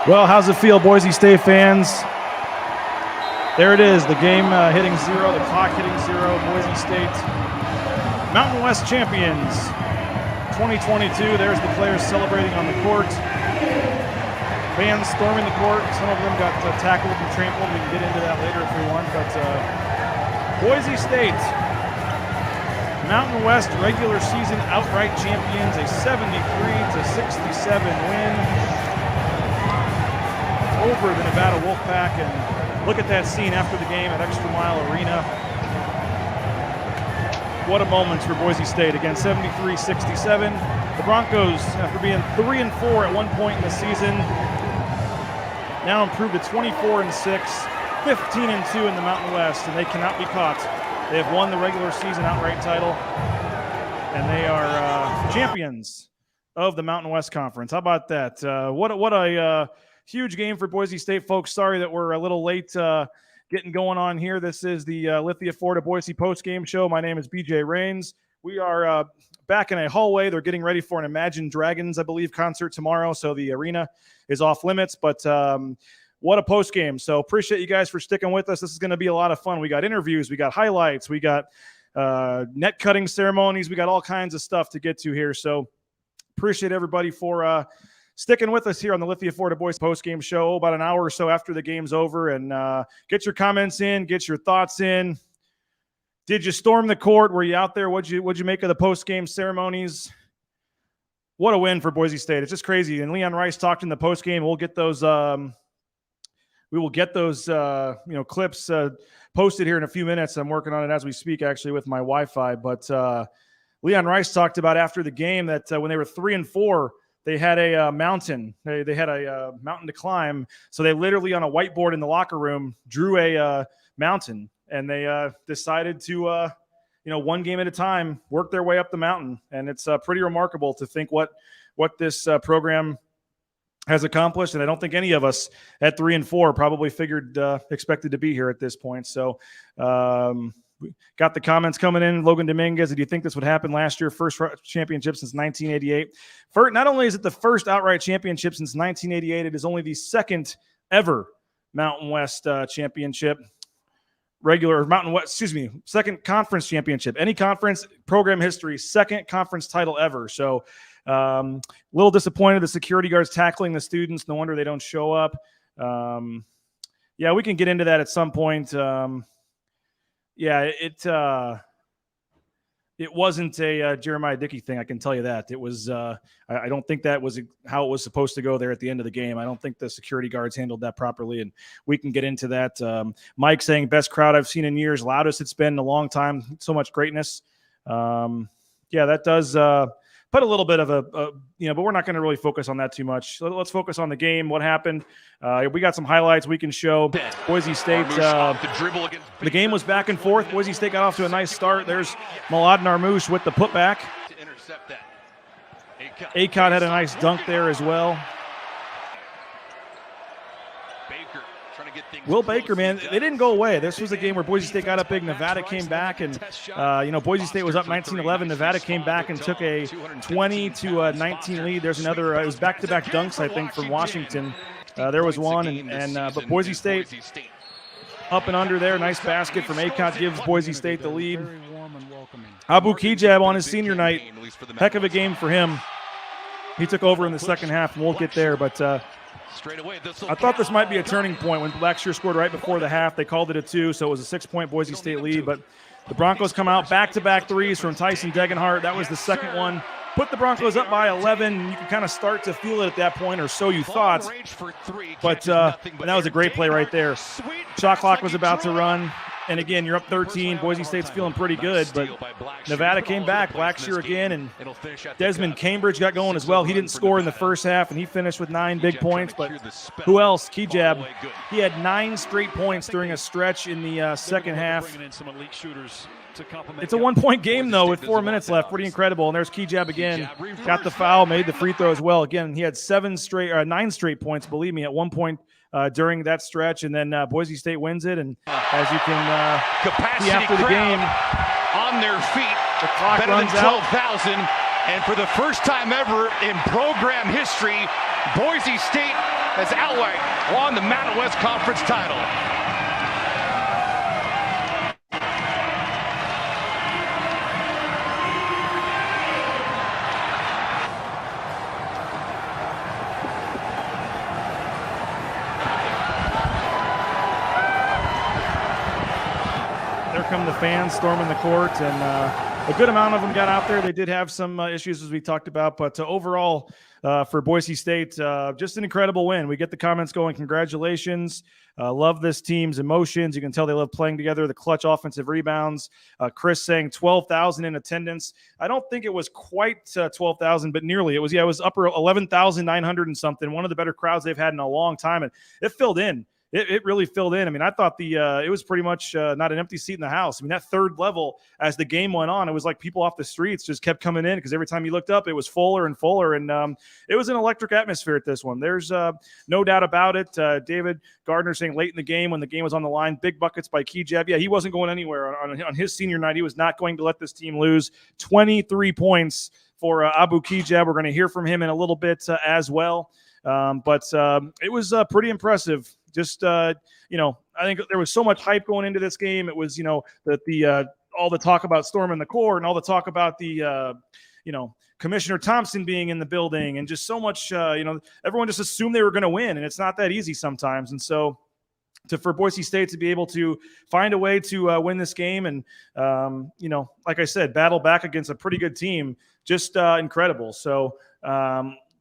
Well, how's it feel, Boise State fans? There it is, the game hitting zero, the clock hitting zero. Boise State, Mountain West champions 2022. There's the players celebrating on the court. Fans storming the court. Some of them got tackled and trampled. We can get into that later if we want. But Boise State, Mountain West regular season outright champions, a 73-67 win over the Nevada Wolfpack. And look at that scene after the game at ExtraMile Arena. What a moment for Boise State. Again, 73-67. The Broncos, after being 3-4 at one point in the season, now improved to 24-6, 15-2 in the Mountain West, and they cannot be caught. They have won the regular season outright title, and they are champions of the Mountain West Conference. How about that? What a huge game for Boise State, folks. Sorry that we're a little late getting going on here. This is the Lithia Florida Boise post-game show. My name is BJ Rains. We are back in a hallway. They're getting ready for an Imagine Dragons, I believe, concert tomorrow, so the arena is off limits. But what a post-game. So appreciate you guys for sticking with us. This is going to be a lot of fun. We got interviews. We got highlights. We got net cutting ceremonies. We got all kinds of stuff to get to here. So appreciate everybody for sticking with us here on the Lithia Florida Boys post-game show about an hour or so after the game's over. And get your comments in, get your thoughts in. Did you storm the court? Were you out there? What'd you make of the post-game ceremonies? What a win for Boise State. It's just crazy. And Leon Rice talked in the post-game. We'll get those clips posted here in a few minutes. I'm working on it as we speak, actually, with my Wi-Fi. But Leon Rice talked about after the game that when they were 3-4, they had a mountain. They had a mountain to climb. So they literally on a whiteboard in the locker room drew a mountain, and they decided to, one game at a time, work their way up the mountain. And it's pretty remarkable to think what this program has accomplished. And I don't think any of us at 3-4 probably expected to be here at this point. So we got the comments coming in. Logan Dominguez, did you think this would happen last year? First championship since 1988. Not only is it the first outright championship since 1988, it is only the second ever Mountain West championship. Second conference championship. Any conference program history, second conference title ever. So a little disappointed the security guards tackling the students. No wonder they don't show up. We can get into that at some point. It wasn't a Jeremiah Dickey thing, I can tell you that. It was I don't think that was how it was supposed to go there at the end of the game. I don't think the security guards handled that properly, and we can get into that. Mike saying, best crowd I've seen in years, loudest it's been in a long time, so much greatness. That does put a little bit of but we're not going to really focus on that too much. Let's focus on the game, what happened. We got some highlights we can show. Boise State, the game was back and forth. Boise State got off to a nice start. There's Milad Narmouche with the putback. Acott had a nice dunk there as well. Will Baker, man, they didn't go away. This was a game where Boise State got up big. Nevada came back, and Boise State was up 19-11. Nevada came back and took a 20-19 lead. There's another. It was back-to-back dunks, I think, from Washington. There was one, but Boise State up and under there. Nice basket from Acott gives Boise State the lead. Abu Kigab on his senior night. Heck of a game for him. He took over in the second half, and we'll get there, but. I thought this might be a turning point when Blackshear scored right before the half. They called it a 2, so it was a 6-point Boise State lead. But the Broncos come out back-to-back threes from Tyson Degenhart. That was the second one. Put the Broncos up by 11. You can kind of start to feel it at that point, or so you thought. But that was a great play right there. Shot clock was about to run. And again, you're up 13. Boise State's feeling pretty good, but Nevada came back. Blackshear again, and Desmond Cambridge got going as well. He didn't score in the first half, and he finished with 9 big points. But who else? Kigab. He had 9 straight points during a stretch in the second half. It's a 1-point game, though, with 4 minutes left. Pretty incredible. And there's Kigab again. Got the foul, made the free throw as well. Again, he had 9 straight points, believe me, at 1 point during that stretch. And then Boise State wins it. And as you can see after the game, on their feet, the clock runs out. 12,000. And for the first time ever in program history, Boise State as Alway won the Mountain West Conference title. There come the fans storming the court, and a good amount of them got out there. They did have some issues, as we talked about, but overall, for Boise State, just an incredible win. We get the comments going. Congratulations. Love this team's emotions. You can tell they love playing together. The clutch offensive rebounds. Chris saying 12,000 in attendance. I don't think it was quite 12,000, but nearly. It was upper 11,900 and something. One of the better crowds they've had in a long time, and it filled in. It really filled in. I mean, I thought it was pretty much not an empty seat in the house. I mean, that third level, as the game went on, it was like people off the streets just kept coming in because every time you looked up, it was fuller and fuller. And it was an electric atmosphere at this one. There's no doubt about it. David Gardner saying late in the game when the game was on the line, big buckets by Kigab. Yeah, he wasn't going anywhere. On his senior night, he was not going to let this team lose. 23 points for Abu Kigab. We're going to hear from him in a little bit as well. But it was pretty impressive. Just, I think there was so much hype going into this game. It was, that all the talk about storming the court and all the talk about the, Commissioner Thompson being in the building and just so much, everyone just assumed they were going to win, and it's not that easy sometimes. And so for Boise State to be able to find a way to win this game and, like I said, battle back against a pretty good team, just incredible. So,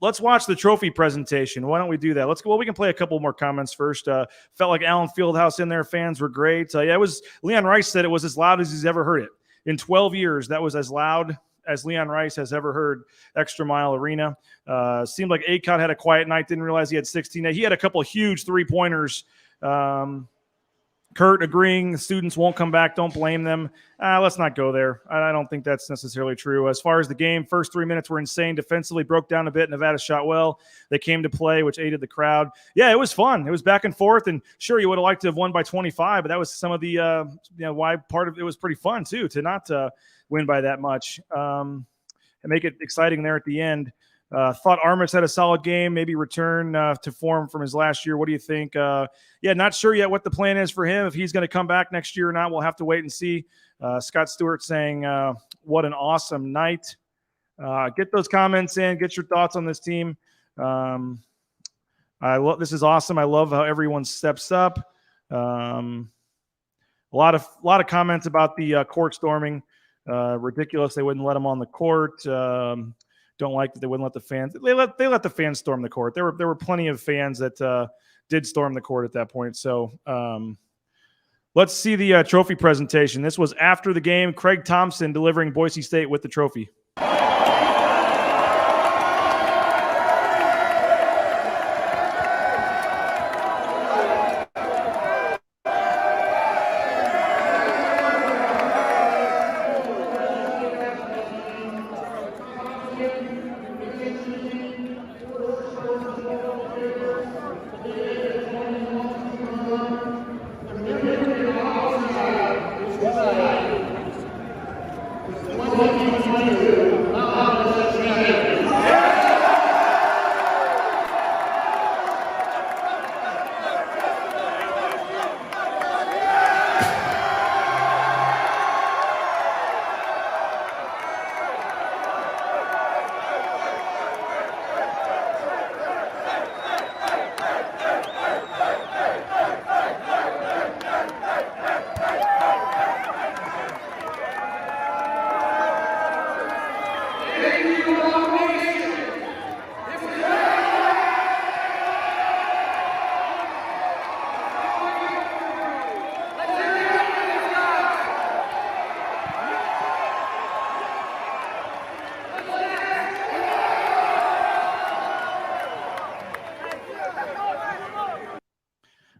let's watch the trophy presentation. Why don't we do that? Let's go. Well, we can play a couple more comments first. Felt like Allen Fieldhouse in there. Fans were great. It was. Leon Rice said it was as loud as he's ever heard it. In 12 years, that was as loud as Leon Rice has ever heard ExtraMile Arena. Seemed like Acott had a quiet night. Didn't realize he had 16. He had a couple of huge three-pointers. Kurt agreeing the students won't come back. Don't blame them. Let's not go there. I don't think that's necessarily true. As far as the game, first 3 minutes were insane. Defensively broke down a bit. Nevada shot well. They came to play, which aided the crowd. Yeah, it was fun. It was back and forth. And sure, you would have liked to have won by 25, but that was some of the why part of it was pretty fun too to not win by that much and make it exciting there at the end. Thought Armitz had a solid game, maybe return to form from his last year. What do you think? Not sure yet what the plan is for him. If he's going to come back next year or not, we'll have to wait and see. Scott Stewart saying, what an awesome night. Get those comments in. Get your thoughts on this team. This is awesome. I love how everyone steps up. A lot of comments about the court storming. Ridiculous. They wouldn't let him on the court. Don't like that they wouldn't let the fans. They let the fans storm the court. There were plenty of fans that did storm the court at that point. So let's see the trophy presentation. This was after the game. Craig Thompson delivering Boise State with the trophy.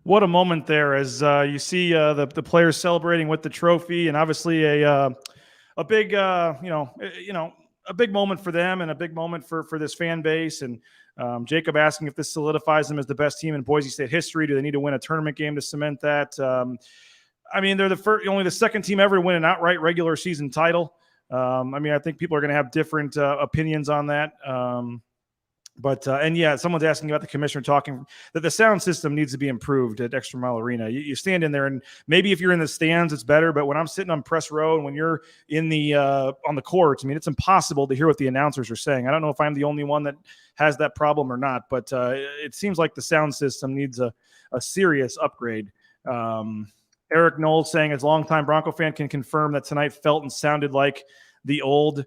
What a moment there as you see the players celebrating with the trophy, and obviously a big a big moment for them and a big moment for this fan base. And Jacob asking if this solidifies them as the best team in Boise State history. Do they need to win a tournament game to cement that? I mean, they're only the second team ever to win an outright regular season title. I think people are going to have different opinions on that. But and yeah, someone's asking about the commissioner talking that the sound system needs to be improved at ExtraMile Arena. You stand in there, and maybe if you're in the stands, it's better. But when I'm sitting on press row and when you're in the on the courts, I mean, it's impossible to hear what the announcers are saying. I don't know if I'm the only one that has that problem or not, but it seems like the sound system needs a serious upgrade. Eric Knowles saying, as a longtime Bronco fan, can confirm that tonight felt and sounded like the old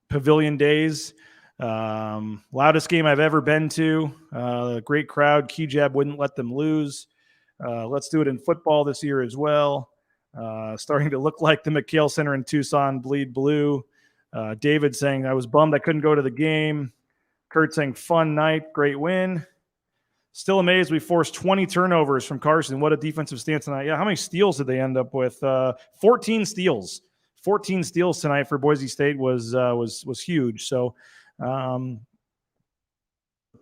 Pavilion days. Loudest game I've ever been to. Great crowd. Kigab wouldn't let them lose. Let's do it in football this year as well. Starting to look like the McHale Center in Tucson, bleed blue. David saying, I was bummed I couldn't go to the game. Kurt saying, fun night, great win. Still amazed we forced 20 turnovers from Carson. What a defensive stance tonight. Yeah, how many steals did they end up with? 14 steals. 14 steals tonight for Boise State was huge. So let's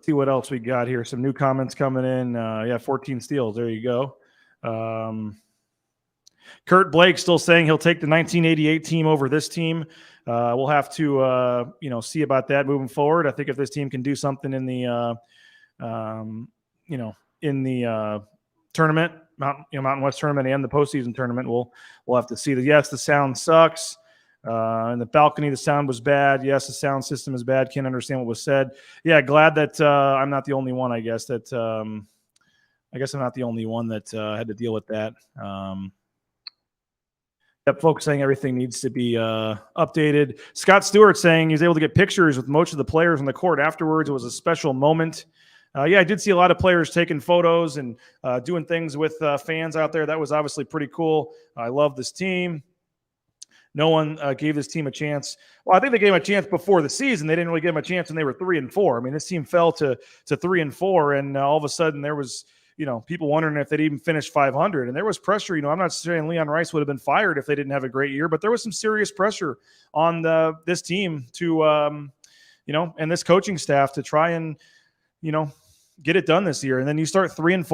see what else we got here. Some new comments coming in. 14 steals. There you go. Kurt Blake still saying he'll take the 1988 team over this team. We'll have to see about that moving forward. I think if this team can do something in the tournament, Mountain West tournament and the postseason tournament, we'll have to see that. Yes, the sound sucks. In the balcony, the sound was bad. Yes, the sound system is bad. Can't understand what was said. Yeah, glad that I'm not the only one. I guess I'm not the only one that had to deal with that. Folks saying everything needs to be updated. Scott Stewart saying he was able to get pictures with most of the players on the court afterwards. It was a special moment. I did see a lot of players taking photos and doing things with fans out there. That was obviously pretty cool. I love this team. No one gave this team a chance. Well, I think they gave them a chance before the season. They didn't really give them a chance when they were 3-4. I mean, this team fell to 3-4, and all of a sudden there was people wondering if they'd even finish 500. And there was pressure. I'm not saying Leon Rice would have been fired if they didn't have a great year, but there was some serious pressure on this team to, and this coaching staff to try and, get it done this year. And then you start 3-4,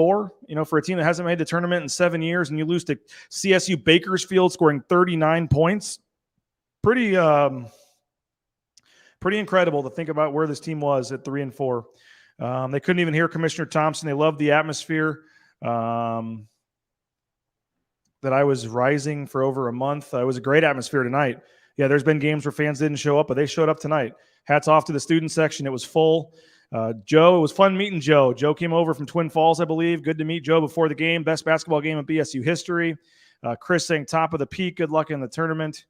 for a team that hasn't made the tournament in 7 years, and you lose to CSU Bakersfield scoring 39 points. Pretty incredible to think about where this team was at 3-4. They couldn't even hear Commissioner Thompson. They loved the atmosphere that I was rising for over a month. It was a great atmosphere tonight. Yeah, there's been games where fans didn't show up, but they showed up tonight. Hats off to the student section. It was full. Joe, it was fun meeting Joe. Joe came over from Twin Falls, I believe. Good to meet Joe before the game. Best basketball game in BSU history. Chris saying top of the peak. Good luck in the tournament.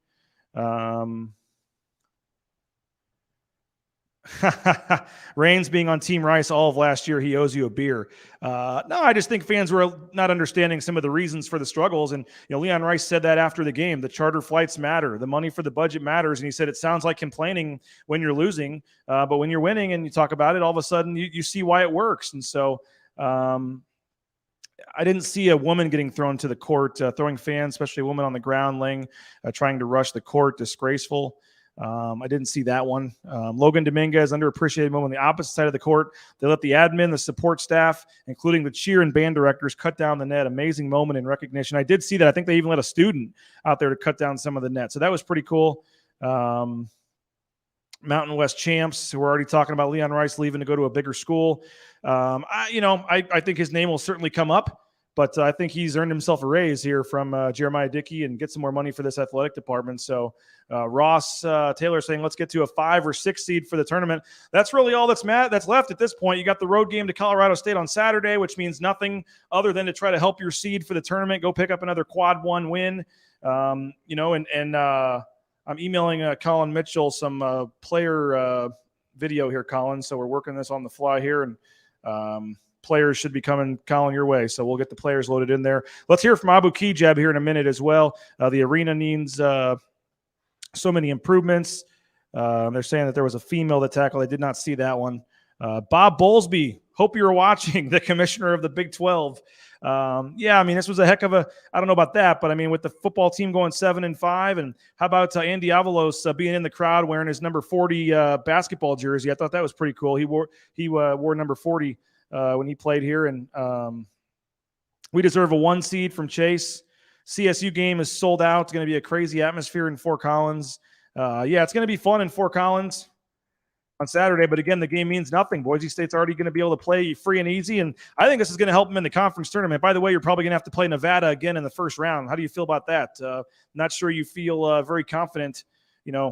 Reigns being on Team Rice all of last year, he owes you a beer. No, I just think fans were not understanding some of the reasons for the struggles. And Leon Rice said that after the game. The charter flights matter. The money for the budget matters. And he said it sounds like complaining when you're losing, but when you're winning and you talk about it, all of a sudden you see why it works. And so I didn't see a woman getting thrown to the court, throwing fans, especially a woman on the ground, trying to rush the court. Disgraceful. I didn't see that one. Logan Dominguez, underappreciated moment on the opposite side of the court. They let the admin, the support staff, including the cheer and band directors, cut down the net. Amazing moment in recognition. I did see that. I think they even let a student out there to cut down some of the net. So that was pretty cool. Mountain West champs, who were already talking about Leon Rice leaving to go to a bigger school. I think his name will certainly come up. But I think he's earned himself a raise here from Jeremiah Dickey and get some more money for this athletic department. So Ross Taylor saying, let's get to a 5 or 6 seed for the tournament. That's really all that's left at this point. You got the road game to Colorado State on Saturday, which means nothing other than to try to help your seed for the tournament. Go pick up another quad 1 win. I'm emailing Colin Mitchell some player video here, Colin. So we're working this on the fly here, and players should be coming, Colin, your way. So we'll get the players loaded in there. Let's hear from Abu Kigab here in a minute as well. The arena needs so many improvements. They're saying that there was a female that tackled. I did not see that one. Bob Bowlesby, hope you're watching, the commissioner of the Big 12. This was a heck of a, I don't know about that, but I mean, with the football team going 7-5, and how about Andy Avalos being in the crowd wearing his number 40 basketball jersey? I thought that was pretty cool. He wore number 40 when he played here, and we deserve a 1 seed from Chase. CSU game is sold out. It's going to be a crazy atmosphere in Fort Collins. It's going to be fun in Fort Collins. on Saturday. But again, the game means nothing. Boise State's already going to be able to play free and easy, and I think this is going to help them in the conference tournament. By the way, you're probably going to have to play Nevada again in the first round. How do you feel about that? Not sure you feel very confident.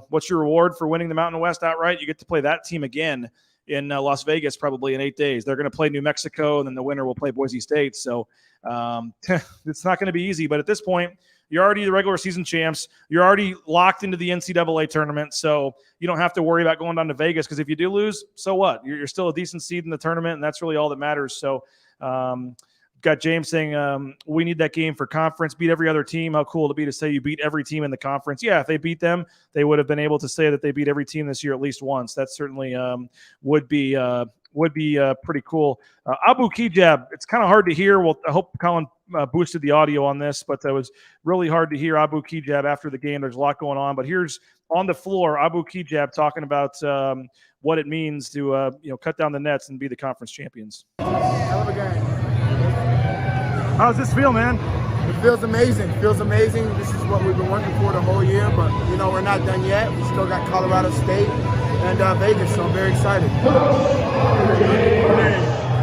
What's your reward for winning the Mountain West outright? You get to play that team again in Las Vegas probably in 8 days. They're going to play New Mexico, and then the winner will play Boise State. So it's not going to be easy. But at this point, you're already the regular season champs. You're already locked into the NCAA tournament, so you don't have to worry about going down to Vegas, because if you do lose, so what? You're still a decent seed in the tournament, and that's really all that matters. So got James saying we need that game for conference, beat every other team. How cool it'd be to say you beat every team in the conference. Yeah, if they beat them, they would have been able to say that they beat every team this year at least once. That certainly would be pretty cool. Abu Kigab, it's kind of hard to hear. Well, I hope Colin boosted the audio on this, but that was really hard to hear Abu Kigab after the game. There's a lot going on, but here's on the floor Abu Kigab talking about what it means to cut down the nets and be the conference champions. Hell of a game. How does this feel, man? It feels amazing. It feels amazing. This is what we've been working for the whole year, but we're not done yet. We still got Colorado State and Vegas, so I'm very excited.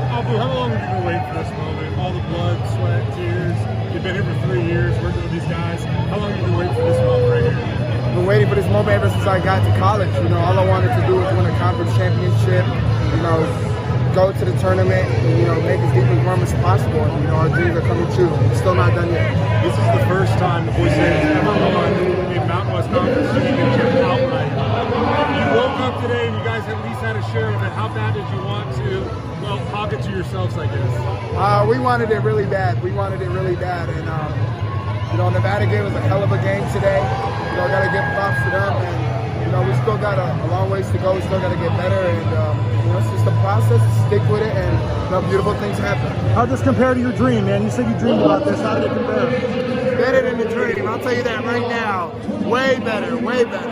Abu, how long have you been waiting for this moment? All the blood, sweat, tears. You've been here for 3 years working with these guys. How long have you been waiting for this moment right here? I've been waiting for this moment ever since I got to college. All I wanted to do was win a conference championship, go to the tournament and, make as deep as run as possible. And, our dreams are coming true. We're still not done yet. This is the first time the Boise State has ever won a Mountain West Conference championship outright. You woke up today and you guys at least had a share of it. How bad did you want to, pocket to yourselves, I guess? We wanted it really bad. And, Nevada gave us a hell of a game today. Got to give props to them. And, we still got a long ways to go. We still got to get better. And, it's just a process. Stick with it, and beautiful things happen. How does this compare to your dream, man? You said you dreamed about this. How did it compare? Better than the dream. I'll tell you that right now. Way better. Way better.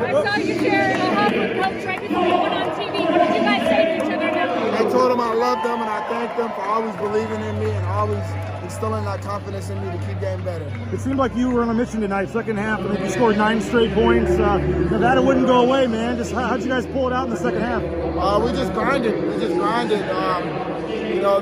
I saw you share a hug with Coach right before you went on TV. What did you guys say to each other now? I told them I love them, and I thank them for always believing in me and always instilling that confidence in me to keep getting better. It seemed like you were on a mission tonight, second half. I think you scored 9 straight points. Nevada wouldn't go away, man. Just how'd you guys pull it out in the second half? We just grinded.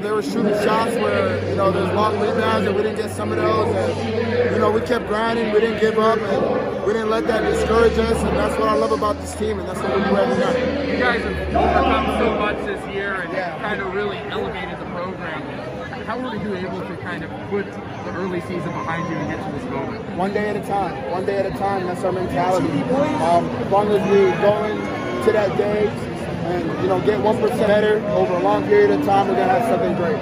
They were shooting shots where, there's long rebounds, and we didn't get some of those. And, we kept grinding. We didn't give up, and we didn't let that discourage us. And that's what I love about this team, and that's what we do every night. You guys have overcome so much this year and kind of really elevated the program. How were you able to kind of put the early season behind you and get to this moment? One day at a time. That's our mentality. As long as we go into that day and get 1% better over a long period of time, we're gonna have something great.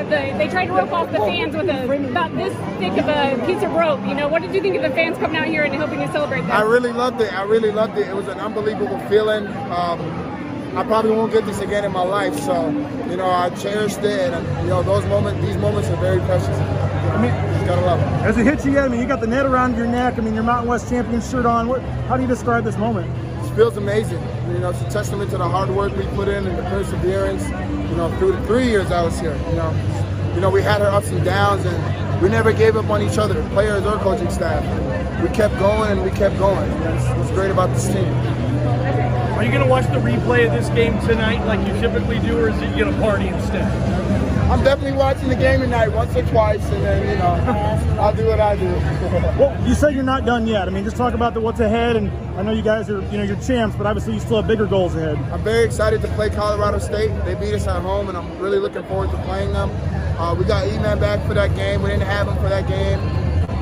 They tried to rope off the fans with about this thick of a piece of rope. What did you think of the fans coming out here and helping to celebrate that? I really loved it. It was an unbelievable feeling. I probably won't get this again in my life, so I cherished it, and these moments are very precious. You gotta love them. As it hits you, you got the net around your neck. Your Mountain West champion shirt on. How do you describe this moment? It feels amazing. It's a testament to the hard work we put in and the perseverance. Through the 3 years I was here. We had our ups and downs, and we never gave up on each other, players or coaching staff. We kept going and we kept going. That's what's great about this team. Are you going to watch the replay of this game tonight like you typically do, or is it you going to party instead? I'm definitely watching the game tonight once or twice, and then, I'll do what I do. Well, you said you're not done yet. Just talk about what's ahead, and I know you guys are, you're champs, but obviously you still have bigger goals ahead. I'm very excited to play Colorado State. They beat us at home, and I'm really looking forward to playing them. We got E-Man back for that game. We didn't have him for that game.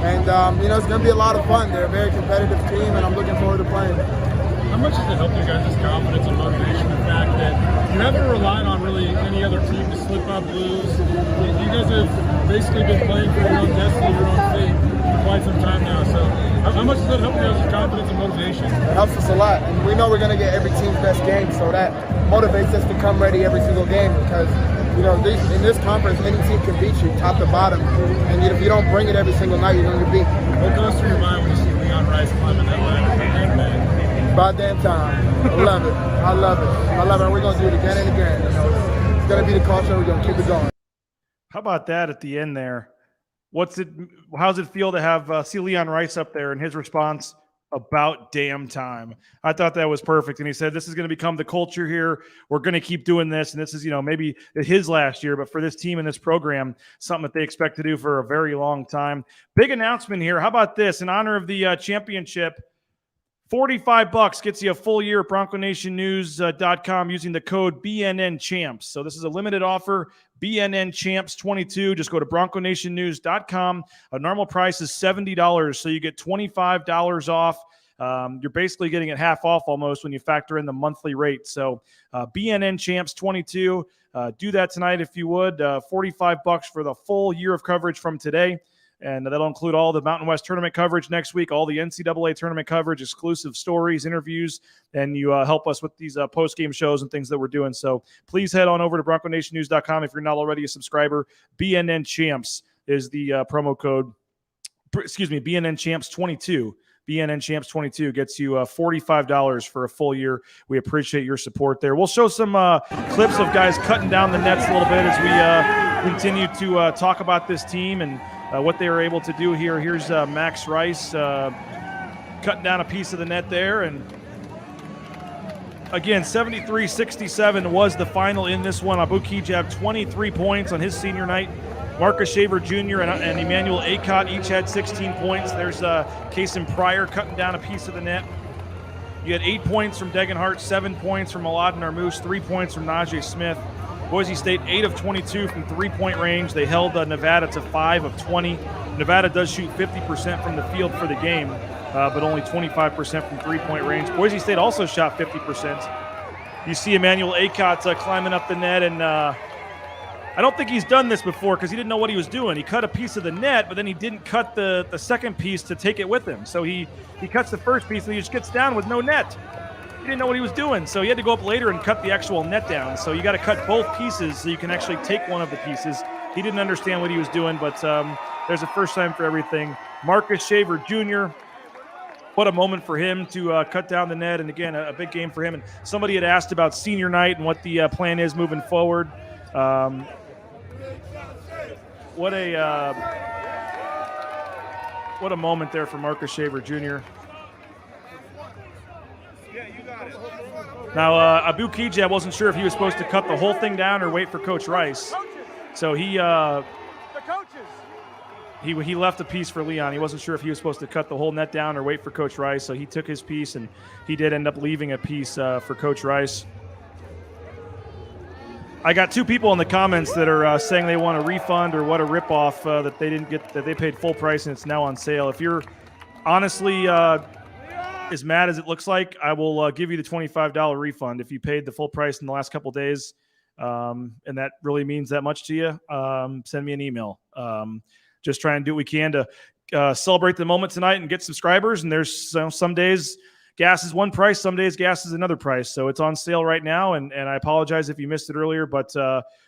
And, it's going to be a lot of fun. They're a very competitive team, and I'm looking forward to playing them. How much has it helped your guys' confidence and motivation, the fact that you haven't relied on really any other team to slip up, lose? You guys have basically been playing for your own destiny, your own fate for quite some time now. So how much does that help your guys' confidence and motivation? It helps us a lot. And we know we're going to get every team's best game, so that motivates us to come ready every single game because, in this conference, any team can beat you top to bottom. And if you don't bring it every single night, you're going to get beat. What goes through your mind when you see Leon Rice climbing that ladder? About damn time. I love it. And we're going to do it again and again. It's going to be the culture. We're going to keep it going. How about that at the end there? How's it feel to have see Leon Rice up there and his response? About damn time. I thought that was perfect. And he said, this is going to become the culture here. We're going to keep doing this. And this is, maybe his last year, but for this team and this program, something that they expect to do for a very long time. Big announcement here. How about this? In honor of the championship, $45 gets you a full year at BroncoNationNews.com using the code BNNChamps. So this is a limited offer, BNNChamps22. Just go to BroncoNationNews.com. A normal price is $70, so you get $25 off. You're basically getting it half off almost when you factor in the monthly rate. So BNNChamps22. Do that tonight if you would. $45 for the full year of coverage from today. And that'll include all the Mountain West tournament coverage next week, all the NCAA tournament coverage, exclusive stories, interviews, and you help us with these post-game shows and things that we're doing. So please head on over to BroncoNationNews.com if you're not already a subscriber. BNN Champs is the promo code. BNN Champs 22. BNN Champs 22 gets you $45 for a full year. We appreciate your support there. We'll show some clips of guys cutting down the nets a little bit as we continue to talk about this team and what they were able to do here. Here's Max Rice cutting down a piece of the net there. And again, 73-67 was the final in this one. Abu Kigab, 23 points on his senior night. Marcus Shaver Jr. and Emmanuel Acott each had 16 points. There's Kason Pryor cutting down a piece of the net. You had 8 points from Degenhart, 7 points from Aladdin Armoose, 3 points from Najee Smith. Boise State, 8 of 22 from three-point range. They held Nevada to 5 of 20. Nevada does shoot 50% from the field for the game, but only 25% from three-point range. Boise State also shot 50%. You see Emmanuel Acott climbing up the net, and I don't think he's done this before because he didn't know what he was doing. He cut a piece of the net, but then he didn't cut the second piece to take it with him. So he cuts the first piece, and he just gets down with no net. He didn't know what he was doing, so he had to go up later and cut the actual net down. So you got to cut both pieces so you can actually take one of the pieces. He didn't understand what he was doing, but there's a first time for everything. Marcus Shaver Jr., what a moment for him to cut down the net. And again, a big game for him. And somebody had asked about senior night and what the plan is moving forward. What a moment there for Marcus Shaver Jr. Now, Abu Kigab wasn't sure if he was supposed to cut the whole thing down or wait for Coach Rice. So he left a piece for Leon. He wasn't sure if he was supposed to cut the whole net down or wait for Coach Rice. So he took his piece, and he did end up leaving a piece for Coach Rice. I got 2 people in the comments that are saying they want a refund or what a ripoff that they didn't get, that they paid full price and it's now on sale. If you're honestly as mad as it looks like, I will give you the $25 refund if you paid the full price in the last couple days, and that really means that much to you. Send me an email. Just try and do what we can to celebrate the moment tonight and get subscribers. And there's some days gas is one price, some days gas is another price. So it's on sale right now, and I apologize if you missed it earlier, but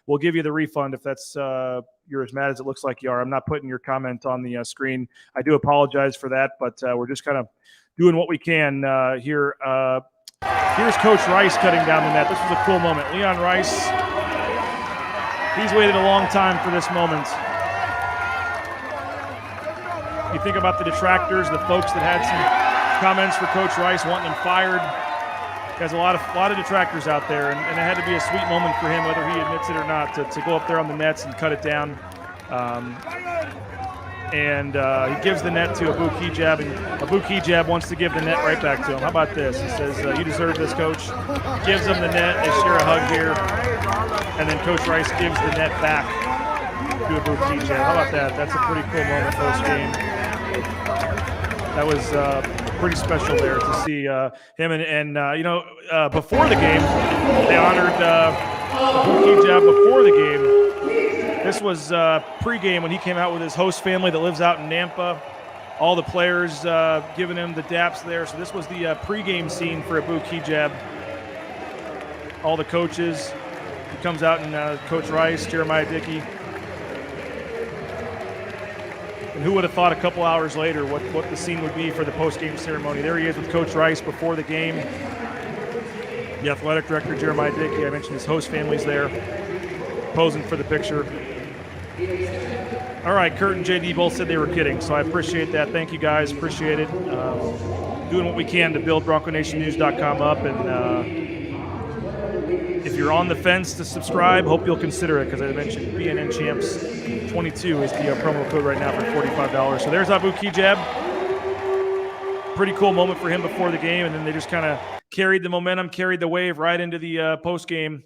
we'll give you the refund if that's you're as mad as it looks like you are. I'm not putting your comment on the screen. I do apologize for that, but we're just kind of doing what we can here. Here's Coach Rice cutting down the net. This was a cool moment. Leon Rice, he's waited a long time for this moment. You think about the detractors, the folks that had some comments for Coach Rice wanting him fired. There's a lot of detractors out there, and it had to be a sweet moment for him, whether he admits it or not, to go up there on the nets and cut it down. And he gives the net to Abu Kigab, and Abu Kigab wants to give the net right back to him. How about this? He says, you deserve this, Coach. Gives him the net. They share a hug here. And then Coach Rice gives the net back to Abu Kigab. How about that? That's a pretty cool moment post-game. That was pretty special there to see him. And before the game, they honored Abu Kigab before the game. This was pregame when he came out with his host family that lives out in Nampa. All the players giving him the daps there. So this was the pregame scene for Abu Kigab. All the coaches. He comes out and Coach Rice, Jeremiah Dickey. And who would have thought a couple hours later what the scene would be for the post-game ceremony. There he is with Coach Rice before the game. The athletic director, Jeremiah Dickey. I mentioned his host family's there, posing for the picture. All right, Kurt and JD both said they were kidding, so I appreciate that. Thank you, guys. Appreciate it. doing what we can to build BroncoNationNews.com up. And if you're on the fence to subscribe, hope you'll consider it, because I mentioned BNN Champs 22 is the promo code right now for $45. So there's Abu Kigab. Pretty cool moment for him before the game, and then they just kind of carried the momentum, carried the wave right into the post game.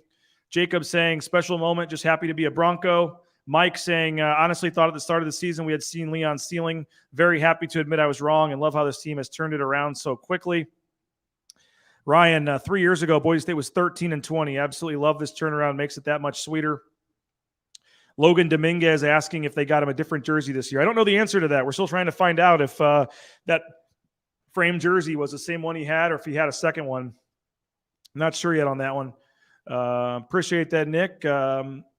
Jacob saying, special moment, just happy to be a Bronco. Mike saying, honestly thought at the start of the season we had seen Leon's ceiling. Very happy to admit I was wrong and love how this team has turned it around so quickly. Ryan, 3 years ago, Boise State was 13-20. Absolutely love this turnaround. Makes it that much sweeter. Logan Dominguez asking if they got him a different jersey this year. I don't know the answer to that. We're still trying to find out if that frame jersey was the same one he had or if he had a second one. I'm not sure yet on that one. Appreciate that, Nick.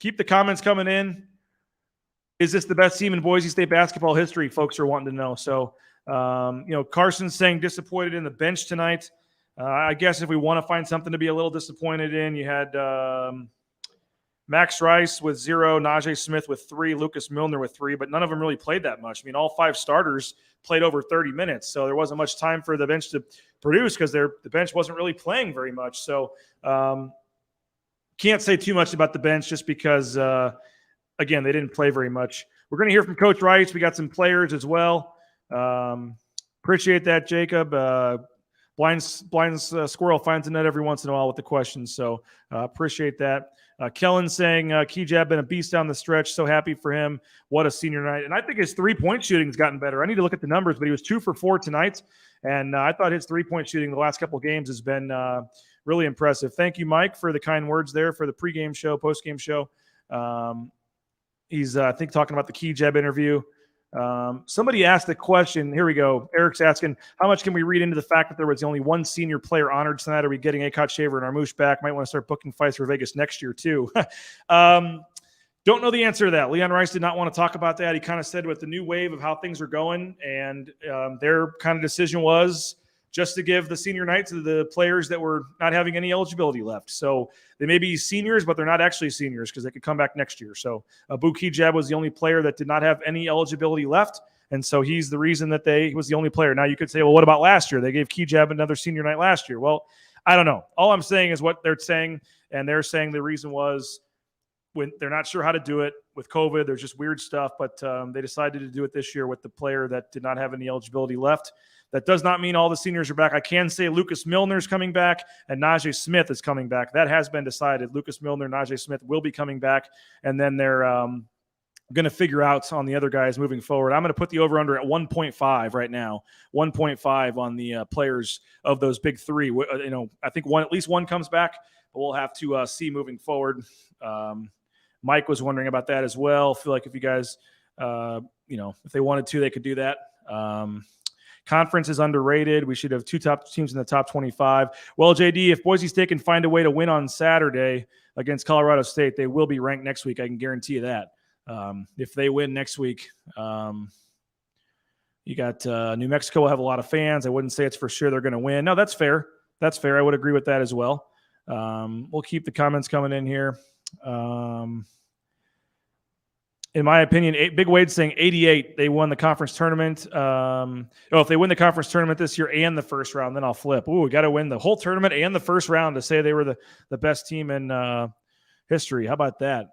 Keep the comments coming in. Is this the best team in Boise State basketball history? Folks are wanting to know. So, Carson's saying disappointed in the bench tonight. I guess if we want to find something to be a little disappointed in, you had Max Rice with 0, Najee Smith with 3, Lucas Milner with 3, but none of them really played that much. I mean, all 5 starters played over 30 minutes, so there wasn't much time for the bench to produce because the bench wasn't really playing very much. So can't say too much about the bench just because, again, they didn't play very much. We're going to hear from Coach Rice. We got some players as well. Appreciate that, Jacob. Blind squirrel finds a net every once in a while with the questions, so appreciate that. Kellen saying, Kigab been a beast down the stretch. So happy for him. What a senior night. And I think his three-point shooting's gotten better. I need to look at the numbers, but he was 2 for 4 tonight. And I thought his three-point shooting the last couple of games has been really impressive. Thank you, Mike, for the kind words there for the pregame show, postgame show. He's, I think, talking about the Kigab interview. Somebody asked a question. Here we go. Eric's asking, how much can we read into the fact that there was only one senior player honored tonight? Are we getting Akot Shaver and Armouche back? Might want to start booking fights for Vegas next year, too. Don't know the answer to that. Leon Rice did not want to talk about that. He kind of said with the new wave of how things are going, and their kind of decision was just to give the senior night to the players that were not having any eligibility left. So they may be seniors, but they're not actually seniors because they could come back next year. So Abu Kigab was the only player that did not have any eligibility left. And so he's the reason that he was the only player. Now you could say, well, what about last year? They gave Kigab another senior night last year. Well, I don't know. All I'm saying is what they're saying. And they're saying the reason was when they're not sure how to do it with COVID. There's just weird stuff, but they decided to do it this year with the player that did not have any eligibility left. That does not mean all the seniors are back. I can say Lucas Milner is coming back and Najee Smith is coming back. That has been decided. Lucas Milner, Najee Smith will be coming back, and then they're going to figure out on the other guys moving forward. I'm going to put the over-under at 1.5 right now, 1.5 on the players of those big three. I think at least one comes back, but we'll have to see moving forward. Mike was wondering about that as well. Feel like if you guys, if they wanted to, they could do that. Conference is underrated. We should have 2 top teams in the top 25. Well, JD, if Boise State can find a way to win on Saturday against Colorado State, they will be ranked next week. I can guarantee you that. If they win next week, you got New Mexico will have a lot of fans. I wouldn't say it's for sure they're going to win. No, that's fair. That's fair. I would agree with that as well. We'll keep the comments coming in here. In my opinion, Big Wade's saying 88. They won the conference tournament. If they win the conference tournament this year and the first round, then I'll flip. We got to win the whole tournament and the first round to say they were the best team in history. How about that?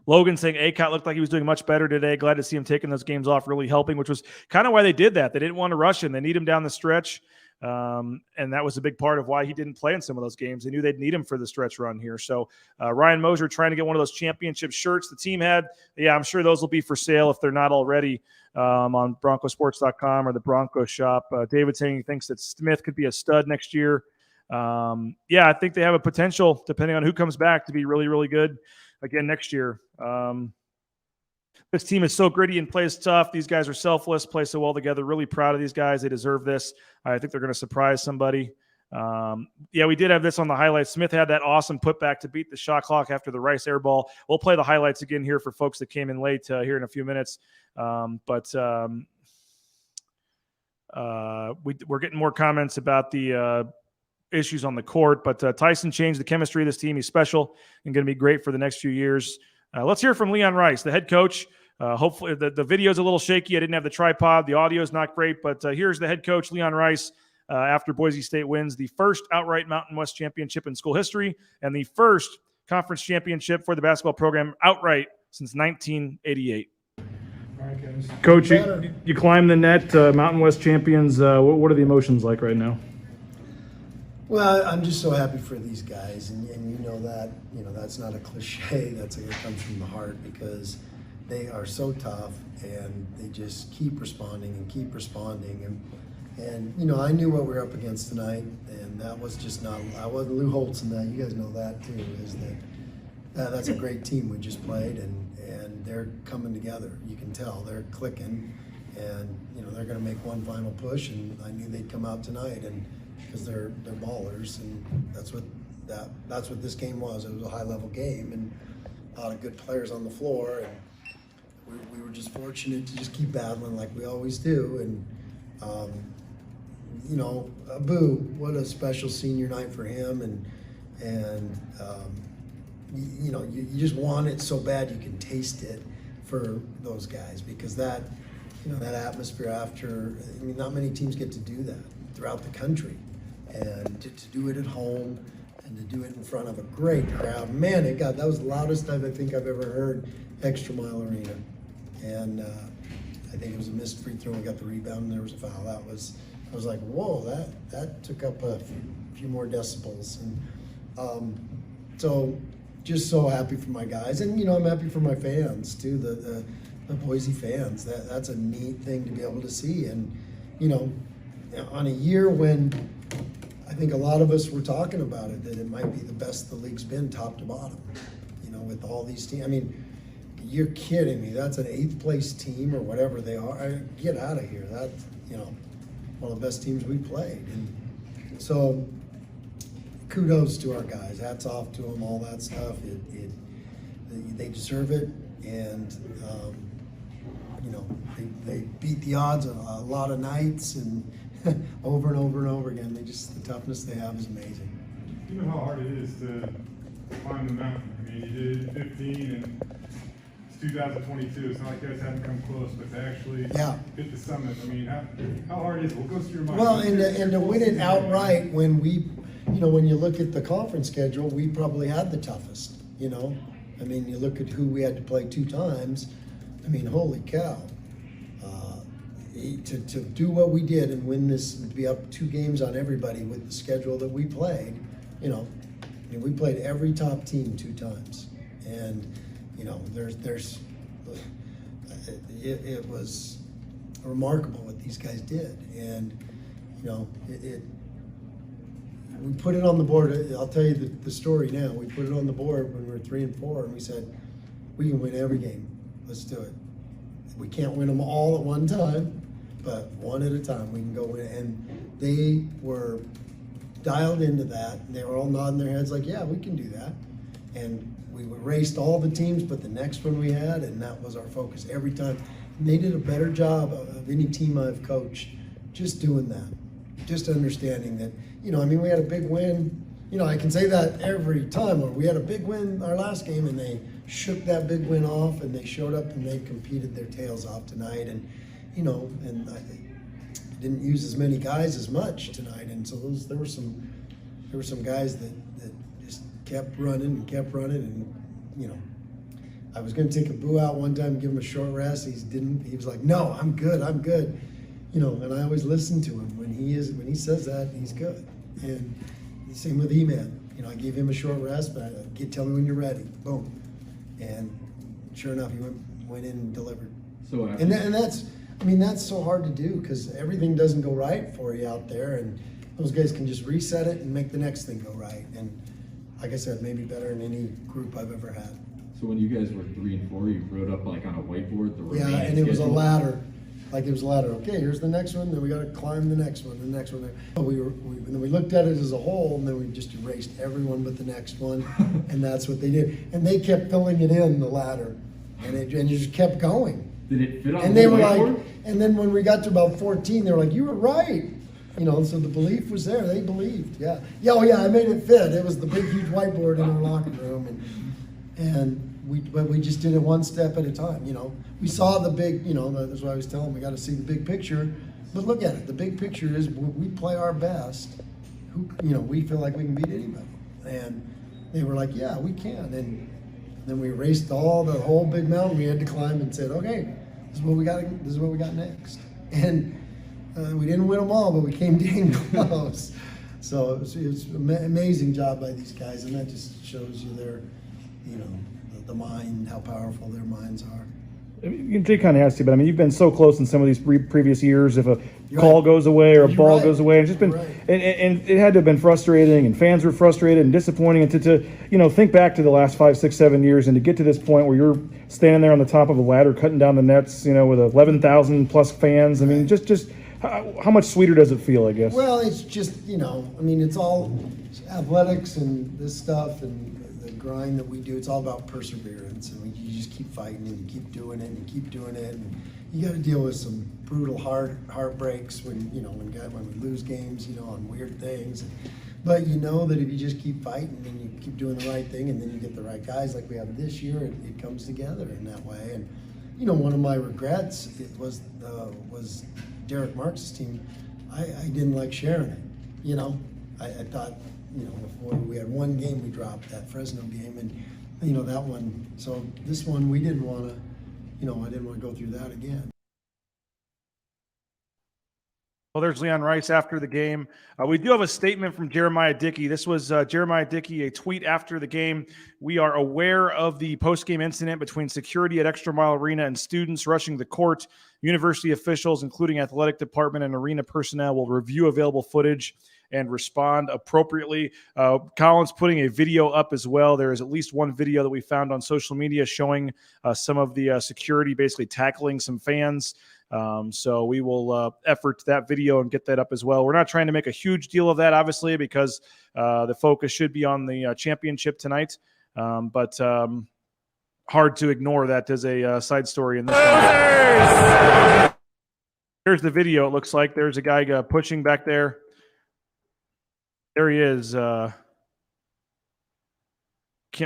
Logan saying Akot looked like he was doing much better today. Glad to see him taking those games off, really helping, which was kind of why they did that. They didn't want to rush him. They need him down the stretch. And that was a big part of why he didn't play in some of those games. They knew they'd need him for the stretch run here. So Ryan Moser trying to get one of those championship shirts the team had. Yeah, I'm sure those will be for sale if they're not already on broncosports.com or the Broncos shop. David saying he thinks that Smith could be a stud next year. I think they have a potential, depending on who comes back, to be really, really good again next year. This team is so gritty and plays tough. These guys are selfless, play so well together. Really proud of these guys. They deserve this. I think they're going to surprise somebody. We did have this on the highlights. Smith had that awesome putback to beat the shot clock after the Rice air ball. We'll play the highlights again here for folks that came in late here in a few minutes. We're getting more comments about the issues on the court. But Tyson changed the chemistry of this team. He's special and going to be great for the next few years. Let's hear from Leon Rice, the head coach Hopefully the video's a little shaky. I didn't have the tripod. The audio's not great, but here's the head coach, Leon Rice, after Boise State wins the first outright Mountain West championship in school history and the first conference championship for the basketball program outright since 1988. Coach, you climbed the net, Mountain West champions. What are the emotions like right now? Well, I'm just so happy for these guys, and that's not a cliche. It comes from the heart, because they are so tough and they just keep responding. And I knew what we were up against tonight, and that was just not. I wasn't Lou Holtz in that. You guys know that too. Is that that's a great team we just played, and they're coming together. You can tell they're clicking, and they're going to make one final push. And I knew they'd come out tonight, and because they're ballers, and that's what this game was. It was a high level game, and a lot of good players on the floor, and we were just fortunate to just keep battling like we always do. And Abu, what a special senior night for him, and you just want it so bad you can taste it for those guys, because that atmosphere after, not many teams get to do that throughout the country, and to do it at home and to do it in front of a great crowd. Man, that was the loudest I think I've ever heard ExtraMile Arena. And I think it was a missed free throw. We got the rebound and there was a foul. I was like, whoa, that took up a few more decibels. And so just so happy for my guys. And I'm happy for my fans too, the Boise fans. That's a neat thing to be able to see. And on a year when I think a lot of us were talking about it, that it might be the best the league's been top to bottom, with all these teams. You're kidding me. That's an 8th place team or whatever they are. Get out of here. That's, one of the best teams we played. And so kudos to our guys. Hats off to them, all that stuff. They deserve it. And, they beat the odds a lot of nights, and over and over and over again. The toughness they have is amazing. You know how hard it is to climb the mountain. You did 15 and it's 2022. It's not like you guys haven't come close, but to actually hit the summit. How hard is it? What goes through your mind? Well, and to win it outright when when you look at the conference schedule, we probably had the toughest, you look at who we had to play 2 times. Holy cow. To do what we did and win this, to be up 2 games on everybody with the schedule that we played, we played every top team 2 times. And, it was remarkable what these guys did. And, we put it on the board. I'll tell you the story now. We put it on the board when we were 3 and 4, and we said, we can win every game. Let's do it. We can't win them all at one time, but one at a time we can go win. And they were dialed into that. And they were all nodding their heads like, yeah, we can do that. And we raced all the teams but the next one we had, and that was our focus every time. And they did a better job of any team I've coached just doing that, just understanding that, we had a big win. I can say that every time, where we had a big win our last game and they shook that big win off, and they showed up and they competed their tails off tonight. And and I didn't use as many guys as much tonight, and so there were some guys that just kept running, and I was going to take Abu out one time and give him a short rest. He was like, no, I'm good. And I always listen to him when he says that, he's good. And the same with E-Man. I gave him a short rest, but tell me when you're ready. Boom. And sure enough, he went in and delivered. And that's so hard to do, because everything doesn't go right for you out there, and those guys can just reset it and make the next thing go right. And like I said, maybe better than any group I've ever had. So when you guys were 3 and 4, you wrote up on a whiteboard the remaining and it was a ladder. Okay, here's the next one. Then we got to climb the next one, the next one. And then we looked at it as a whole, and then we just erased everyone but the next one, and that's what they did. And they kept filling it in, the ladder, and it just kept going. Did it fit on and the they were whiteboard? like, and then when we got to about 14, they were like, you were right. So the belief was there. They believed. Yeah. I made it fit. It was the big, huge whiteboard in our locker room, and we just did it one step at a time. We saw the big. That's why I was telling them we got to see the big picture. But look at it. The big picture is we play our best. We feel like we can beat anybody. And they were like, yeah, we can. And then we raced the whole big mountain we had to climb and said, okay, this is what we got. This is what we got next. And we didn't win them all, but we came dang close. So it was an amazing job by these guys, and that just shows you their, the mind, how powerful their minds are. Jay kind of has to, but I mean, you've been so close in some of these previous years. If a call goes away or a ball goes away, it's just been, and it had to have been frustrating, and fans were frustrated and disappointing. And to think back to the last 5, 6, 7 years, and to get to this point where you're standing there on the top of a ladder cutting down the nets, with 11,000 plus fans. I mean, just how much sweeter does it feel? I guess. Well, it's just it's all athletics and this stuff and the grind that we do. It's all about perseverance, and you just keep fighting and you keep doing it and you keep doing it, and you got to deal with some brutal heartbreaks when we lose games, on weird things. But that if you just keep fighting and you keep doing the right thing, and then you get the right guys like we have this year, it comes together in that way. And one of my regrets was Derek Marks' team. I didn't like sharing it. I thought. Before we had one game we dropped, that Fresno game, and that one. So this one we didn't want to, I didn't want to go through that again. Well, there's Leon Rice after the game. We do have a statement from Jeremiah Dickey. This was Jeremiah Dickey, a tweet after the game. We are aware of the post-game incident between security at ExtraMile Arena and students rushing the court. University officials, including athletic department and arena personnel, will review available footage and respond appropriately. Colin's putting a video up as well. There is at least one video that we found on social media showing some of the security basically tackling some fans. So we will effort that video and get that up as well. We're not trying to make a huge deal of that, obviously, because the focus should be on the championship tonight. But hard to ignore that as a side story in this one. Here's the video. It looks like there's a guy pushing back there. There he is. Can't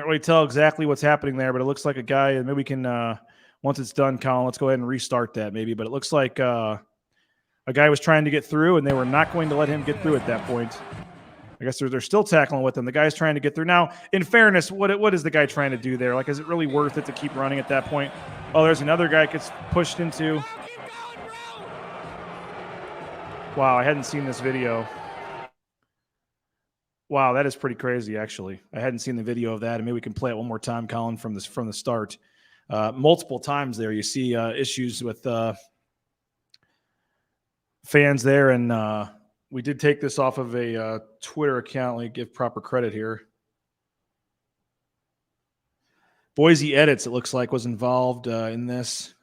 really tell exactly what's happening there, but it looks like a guy. And maybe we can, once it's done, Colin, let's go ahead and restart that maybe. But it looks like a guy was trying to get through, and they were not going to let him get through at that point. I guess they're still tackling with him. The guy's trying to get through. Now, in fairness, what is the guy trying to do there? Like, is it really worth it to keep running at that point? Oh, there's another guy gets pushed into. Wow, I hadn't seen this video. Wow, that is pretty crazy, actually. I hadn't seen the video of that, and maybe we can play it one more time, Colin, from the start. Multiple times there, you see issues with fans there, and we did take this off of a Twitter account. Let me give proper credit here. Boise Edits, it looks like, was involved in this.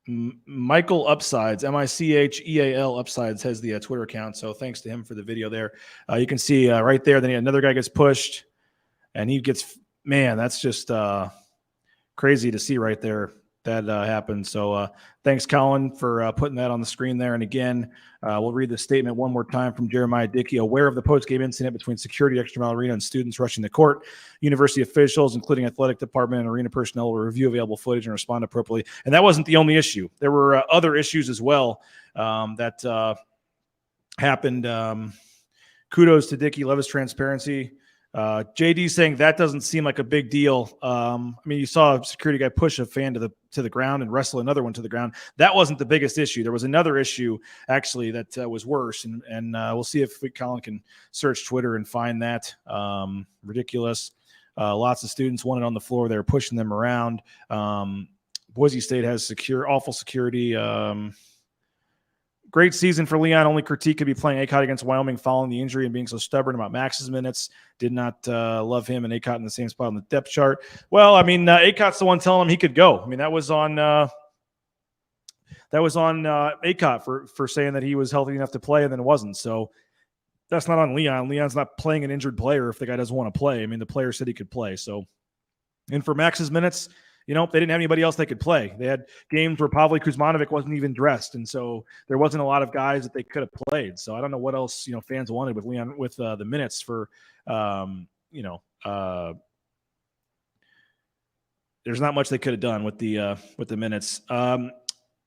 Michael Upsides, Micheal Upsides, has the Twitter account, so thanks to him for the video there. You can see right there, then another guy gets pushed, and he gets, man, that's just crazy to see right there. That happened. So thanks, Colin, for putting that on the screen there. And again, we'll read the statement one more time from Jeremiah Dickey. Aware of the post-game incident between security at ExtraMile Arena and students rushing the court, university officials, including athletic department and arena personnel, will review available footage and respond appropriately. And that wasn't the only issue. There were other issues as well that happened. Kudos to Dickey. Love his transparency. JD saying that doesn't seem like a big deal. I mean, you saw a security guy push a fan to the ground and wrestle another one to the ground. That wasn't the biggest issue. There was another issue actually that was worse, and we'll see if Colin can search Twitter and find that. Ridiculous. Lots of students wanted on the floor. They were pushing them around. Boise State has awful security. Great season for Leon. Only critique could be playing Acott against Wyoming following the injury and being so stubborn about Max's minutes. Did not love him and Acott in the same spot on the depth chart. Well, I mean, Acott's the one telling him he could go. I mean, that was on Acott for saying that he was healthy enough to play and then wasn't. So that's not on Leon. Leon's not playing an injured player if the guy doesn't want to play. I mean, the player said he could play. So, and for Max's minutes, they didn't have anybody else they could play. They had games where Pavle Kuzmanovic wasn't even dressed, and so there wasn't a lot of guys that they could have played. So I don't know what else fans wanted with Leon with the minutes for there's not much they could have done with the minutes.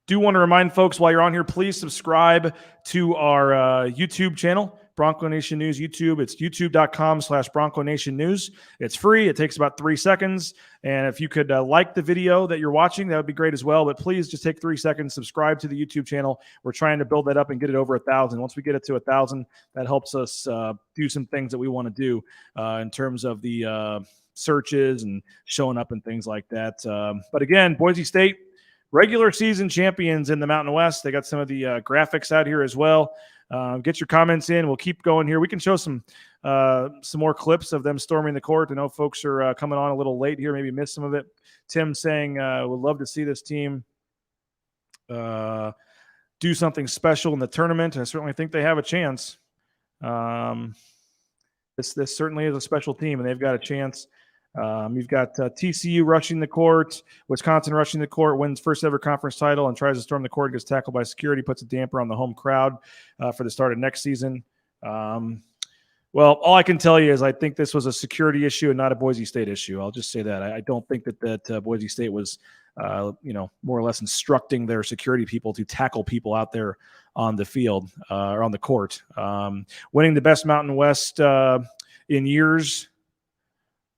Do want to remind folks while you're on here, please subscribe to our YouTube channel, Bronco Nation News YouTube. It's youtube.com/Bronco Nation News. It's free. It takes about 3 seconds. And if you could like the video that you're watching, that would be great as well. But please just take 3 seconds, subscribe to the YouTube channel. We're trying to build that up and get it over 1,000. Once we get it to 1,000, that helps us do some things that we want to do in terms of the searches and showing up and things like that. But again, Boise State, regular season champions in the Mountain West. They got some of the graphics out here as well. Get your comments in. We'll keep going here. We can show some more clips of them storming the court. I know folks are coming on a little late here, maybe missed some of it. Tim saying, would love to see this team do something special in the tournament. I certainly think they have a chance. This certainly is a special team, and they've got a chance. You've got TCU rushing the court, Wisconsin rushing the court, wins first ever conference title and tries to storm the court, gets tackled by security, puts a damper on the home crowd for the start of next season. Well, all I can tell you is I think this was a security issue and not a Boise State issue. I'll just say that. I don't think that Boise State was, more or less instructing their security people to tackle people out there on the field or on the court. Winning the best Mountain West in years.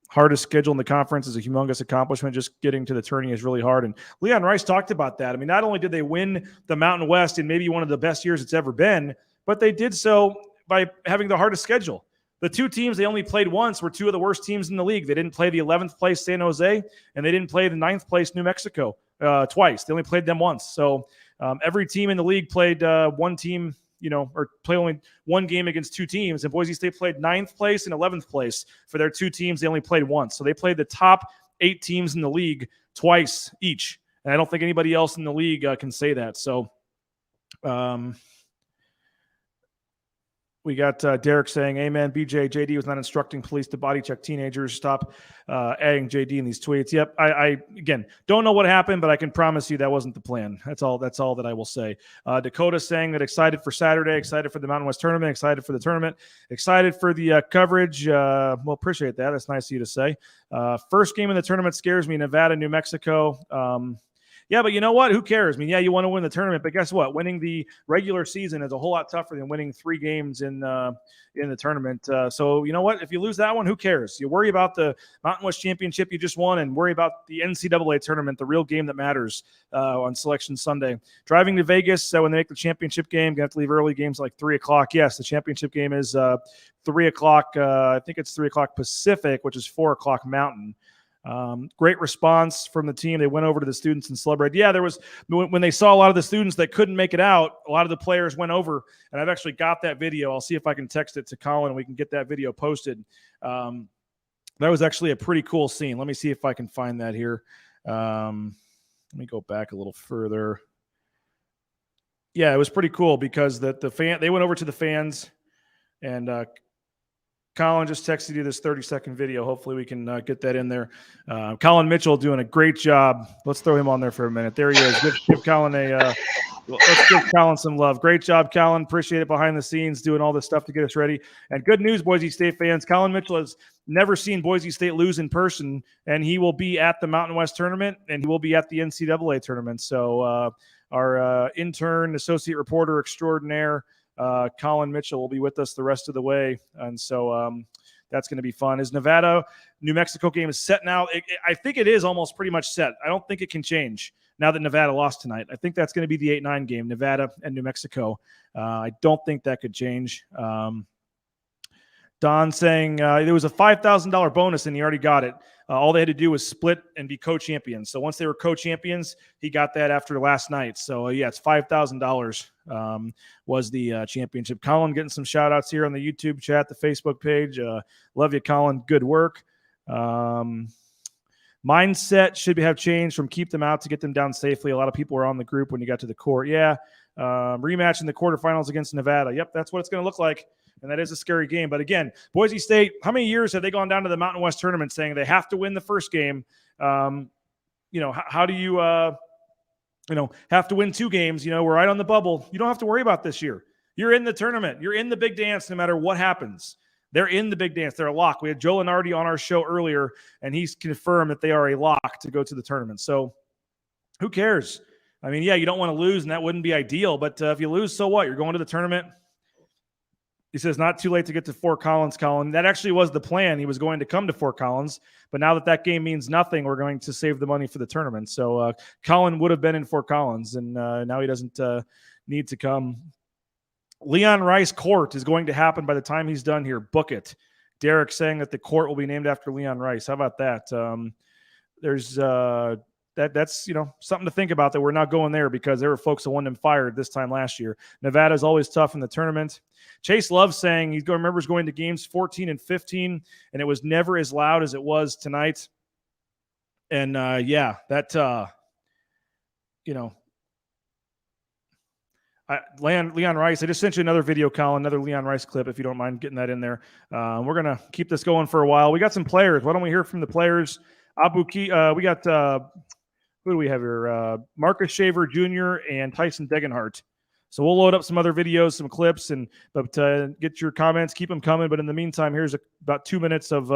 Hardest schedule in the conference is a humongous accomplishment. Just getting to the tourney is really hard. And Leon Rice talked about that. I mean, not only did they win the Mountain West in maybe one of the best years it's ever been, but they did so by having the hardest schedule. The two teams they only played once were two of the worst teams in the league. They didn't play the 11th place San Jose, and they didn't play the 9th place New Mexico twice. They only played them once. So every team in the league played one team, or play only one game against two teams. And Boise State played 9th place and 11th place for their two teams. They only played once. So they played the top 8 teams in the league twice each. And I don't think anybody else in the league can say that. So we got Derek saying, amen, BJ, JD was not instructing police to body check teenagers. Stop adding JD in these tweets. Yep, I again, don't know what happened, but I can promise you that wasn't the plan. That's all that I will say. Dakota saying that excited for Saturday, excited for the Mountain West tournament, excited for the tournament, excited for the coverage. Well, appreciate that. That's nice of you to say. First game in the tournament scares me, Nevada, New Mexico. Yeah, but you know what? Who cares? I mean, yeah, you want to win the tournament, but guess what? Winning the regular season is a whole lot tougher than winning 3 games in the tournament. So you know what? If you lose that one, who cares? You worry about the Mountain West Championship you just won and worry about the NCAA tournament, the real game that matters on Selection Sunday. Driving to Vegas when they make the championship game, going to have to leave early, games like 3 o'clock. Yes, the championship game is 3 o'clock. I think it's 3 o'clock Pacific, which is 4 o'clock Mountain. Great response from the team. They went over to the students and celebrated. Yeah, there was, when they saw a lot of the students that couldn't make it out, a lot of the players went over, and I've actually got that video. I'll see if I can text it to Colin and we can get that video posted. That was actually a pretty cool scene. Let me see if I can find that here. Let me go back a little further. Yeah, it was pretty cool because they went over to the fans, and Colin just texted you this 30-second video. Hopefully we can get that in there. Colin Mitchell doing a great job. Let's throw him on there for a minute. There he is. Give Colin let's give Colin some love. Great job, Colin. Appreciate it behind the scenes, doing all this stuff to get us ready. And good news, Boise State fans. Colin Mitchell has never seen Boise State lose in person, and he will be at the Mountain West tournament, and he will be at the NCAA tournament. So our intern, associate reporter extraordinaire, Colin Mitchell will be with us the rest of the way. And so that's going to be fun. Is Nevada, New Mexico game is set now? I think it is almost pretty much set. I don't think it can change now that Nevada lost tonight. I think that's going to be the 8-9 game, Nevada and New Mexico. I don't think that could change. Don saying there was a $5,000 bonus and he already got it. All they had to do was split and be co-champions. So once they were co-champions, he got that after last night. So, yeah, it's $5,000 was the championship. Colin getting some shout-outs here on the YouTube chat, the Facebook page. Love you, Colin. Good work. Mindset should have changed from keep them out to get them down safely. A lot of people were on the group when you got to the court. Yeah, rematch in the quarterfinals against Nevada. Yep, that's what it's going to look like. And that is a scary game. But again, Boise State, how many years have they gone down to the Mountain West tournament saying they have to win the first game? How do you, have to win 2 games? We're right on the bubble. You don't have to worry about this year. You're in the tournament. You're in the big dance no matter what happens. They're in the big dance. They're a lock. We had Joe Lenardi on our show earlier, and he's confirmed that they are a lock to go to the tournament. So who cares? I mean, yeah, you don't want to lose, and that wouldn't be ideal. But if you lose, so what? You're going to the tournament. He says, not too late to get to Fort Collins, Colin. That actually was the plan. He was going to come to Fort Collins. But now that game means nothing, we're going to save the money for the tournament. So Colin would have been in Fort Collins, and now he doesn't need to come. Leon Rice Court is going to happen by the time he's done here. Book it. Derek saying that the court will be named after Leon Rice. How about that? There's that's something to think about, that we're not going there because there were folks that wanted him fired this time last year. Nevada's always tough in the tournament. Chase Love saying he remembers going to games 14 and 15, and it was never as loud as it was tonight. And Leon Rice, I just sent you another video, Colin, another Leon Rice clip, if you don't mind getting that in there. We're going to keep this going for a while. We got some players. Why don't we hear from the players? We got, who do we have here? Marcus Shaver Jr. and Tyson Degenhart. So we'll load up some other videos, some clips, but get your comments, keep them coming. But in the meantime, here's about 2 minutes of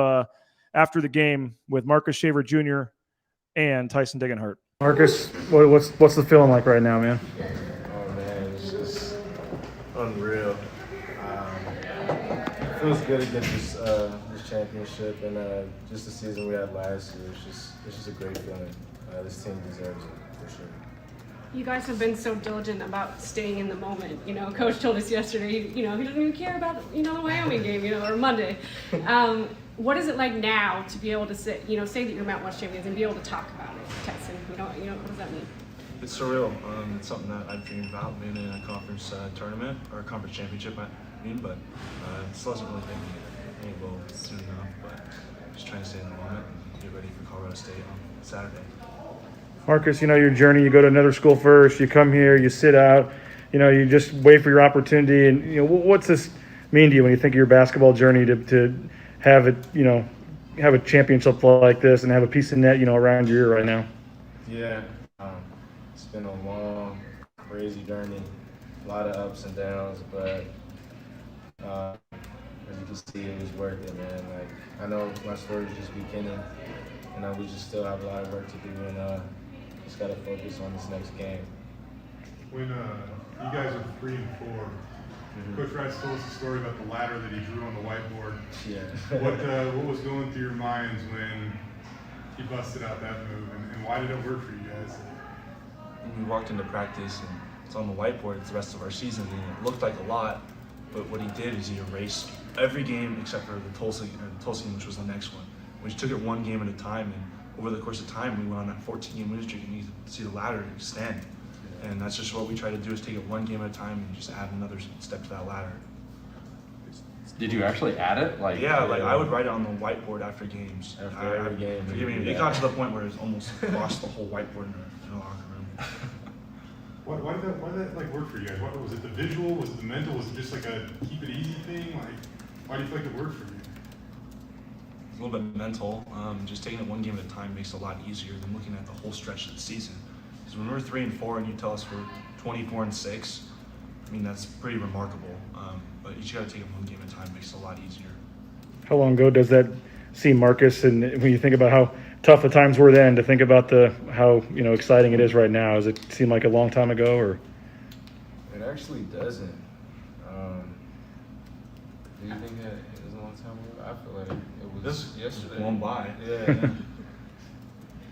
after the game with Marcus Shaver Jr. and Tyson Degenhart. Marcus, what's the feeling like right now, man? Oh man, it's just unreal. It feels good to get this championship, and just the season we had last year. It's just a great feeling. This team deserves it for sure. You guys have been so diligent about staying in the moment. Coach told us yesterday, he doesn't even care about, the Wyoming game, or Monday. What is it like now to be able to say that you're Mountain West champions and be able to talk about it, Tyson? What does that mean? It's surreal. It's something that I've dreamed about being in a conference tournament, or a conference championship, but still hasn't really been able soon enough, but just trying to stay in the moment and get ready for Colorado State on Saturday. Marcus, your journey, you go to another school first, you come here, you sit out, you just wait for your opportunity. And, what's this mean to you when you think of your basketball journey to have it, have a championship like this and have a piece of net, around your ear right now? Yeah, it's been a long, crazy journey, a lot of ups and downs, but as you can see, it was worth it, man. I know my story's just beginning, and we just still have a lot of work to do, and just got to focus on this next game. When you guys are 3 and 4, Coach Rice told us a story about the ladder that he drew on the whiteboard. Yeah. What was going through your minds when he busted out that move, and why did it work for you guys? When we walked into practice and it's on the whiteboard, it's the rest of our season, and it looked like a lot, but what he did is he erased every game except for the Tulsa game, which was the next one. We just took it one game at a time, and over the course of time, we went on that 14-game win streak, and you see the ladder extend. And that's just what we try to do, is take it one game at a time and just add another step to that ladder. Did you actually add it? I would write it on the whiteboard after games. After every game. It got to the point where it almost lost the whole whiteboard in the locker room. Why did that work for you guys? Was it the visual? Was it the mental? Was it just like a keep it easy thing? Why do you feel like it worked for you? A little bit mental. Just taking it one game at a time makes it a lot easier than looking at the whole stretch of the season. Because when we're 3 and 4 and you tell us we're 24 and 6, that's pretty remarkable. But you just got to take it one game at a time. Makes it a lot easier. How long ago does that seem, Marcus? And when you think about how tough the times were then, to think about how exciting it is right now, does it seem like a long time ago, or? It actually doesn't. Do you think that it was a long time ago? I feel like it was yesterday. Blown by. Yeah.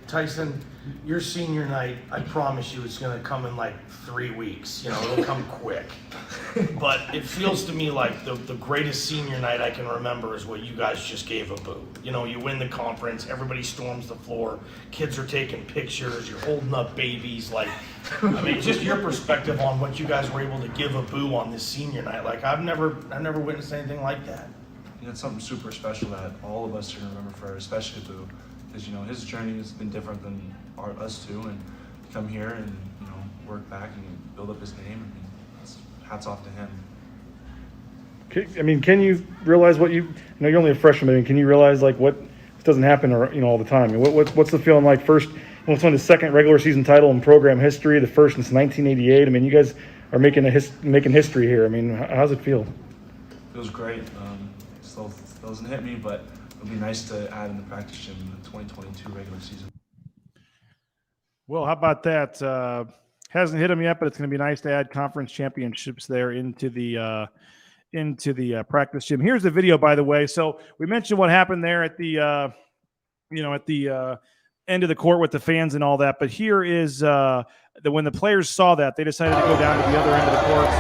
Tyson, your senior night, I promise you it's going to come in 3 weeks. It'll come quick. But it feels to me like the greatest senior night I can remember is what you guys just gave Abu. You win the conference, everybody storms the floor, kids are taking pictures, you're holding up babies. Just your perspective on what you guys were able to give Abu on this senior night. I've never witnessed anything like that. It's something super special that all of us are going to remember forever, especially Abu. Because his journey has been different than us two, and come here and work back and build up his name. Hats off to him. Can you realize what you're only a freshman, but can you realize what doesn't happen all the time? What's the feeling like? First, it's won the second regular season title in program history, the first since 1988. You guys are making history here. How does it feel? It feels great. still doesn't hit me, but it would be nice to add in the practice gym in the 2022 regular season. Well, how about that? Hasn't hit him yet, but it's going to be nice to add conference championships there into the practice gym. Here's the video, by the way. So we mentioned what happened there at the end of the court with the fans and all that. But here is when the players saw that, they decided to go down to the other end of the court.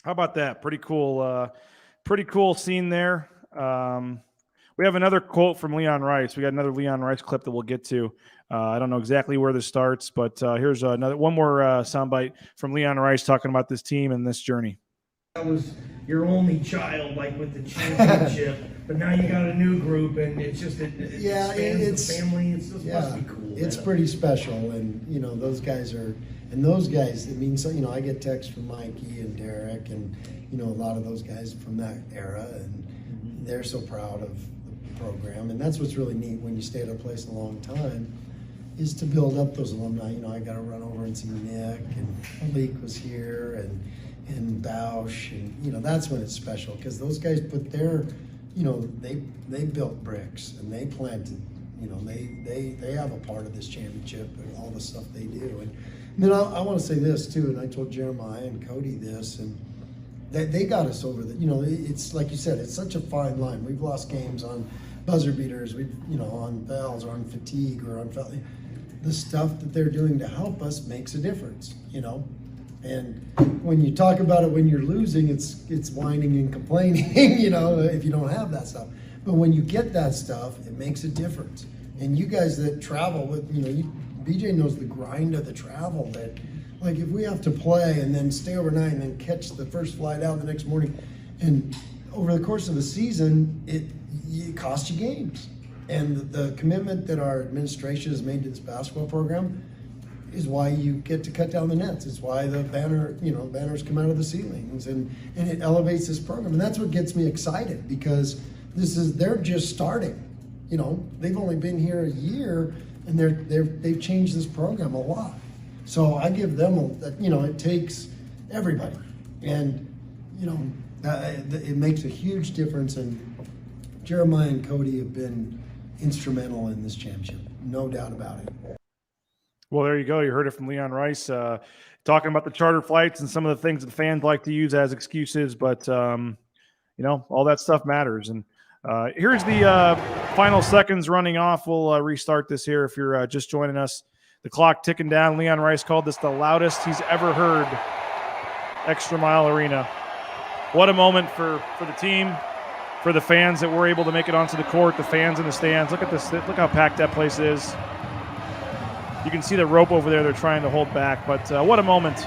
How about that? Pretty cool scene there. We have another quote from Leon Rice. We got another Leon Rice clip that we'll get to. I don't know exactly where this starts, but here's one more soundbite from Leon Rice talking about this team and this journey. That was your only child, like with the championship, but now you got a new group, and it's just it's the family. It's just must be cool. It's pretty special, and those guys are. And those guys, it means, I get texts from Mikey and Derek and, a lot of those guys from that era, and they're so proud of the program. And that's what's really neat when you stay at a place a long time, is to build up those alumni. I got to run over and see Nick, and Malik was here, and Bausch, and, that's when it's special, because those guys put their, they built bricks, and they planted, they have a part of this championship and all the stuff they do. And then I want to say this too, and I told Jeremiah and Cody this, and they got us over the, it's like you said, it's such a fine line. We've lost games on buzzer beaters, we've, on fouls or on fatigue or on the stuff that they're doing to help us makes a difference, And when you talk about it when you're losing, it's whining and complaining, if you don't have that stuff. But when you get that stuff, it makes a difference. And you guys that travel with, BJ knows the grind of the travel, that like if we have to play and then stay overnight and then catch the first flight out the next morning, and over the course of the season, it costs you games. And the commitment that our administration has made to this basketball program is why you get to cut down the nets. It's why the banners come out of the ceilings, and it elevates this program. And that's what gets me excited, because they're just starting. They've only been here a year, and they've changed this program a lot. So I give them it takes everybody, and it makes a huge difference. And Jeremiah and Cody have been instrumental in this championship, no doubt about it. Well, there you go. You heard it from Leon Rice talking about the charter flights and some of the things that fans like to use as excuses, but all that stuff matters. And here's the final seconds running off. We'll restart this here if you're just joining us. The clock ticking down. Leon Rice called this the loudest he's ever heard ExtraMile Arena. What a moment for the team, for the fans that were able to make it onto the court, the fans in the stands. Look at this. Look how packed that place is. You can see the rope over there they're trying to hold back. But what a moment.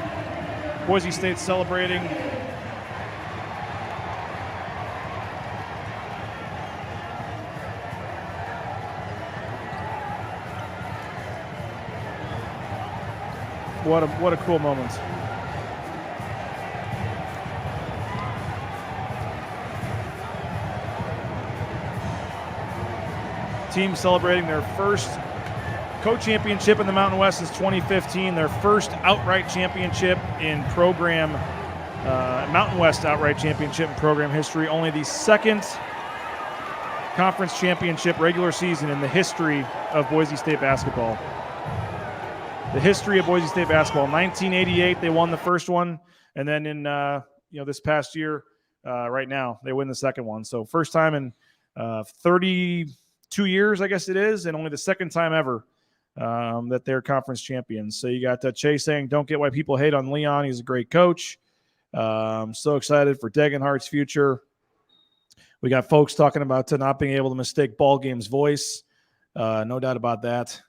Boise State celebrating. What a cool moment. Team celebrating their first co-championship in the Mountain West since 2015, their first outright championship in program, Mountain West outright championship in program history, only the second conference championship regular season in the history of Boise State basketball. The history of Boise State basketball. 1988, they won the first one, and then in this past year, right now, they win the second one. So first time in 32 years, I guess it is, and only the second time ever that they're conference champions. So you got Chase saying, "Don't get why people hate on Leon. He's a great coach." So excited for Degenhardt's future. We got folks talking about not being able to mistake ball game's voice. No doubt about that.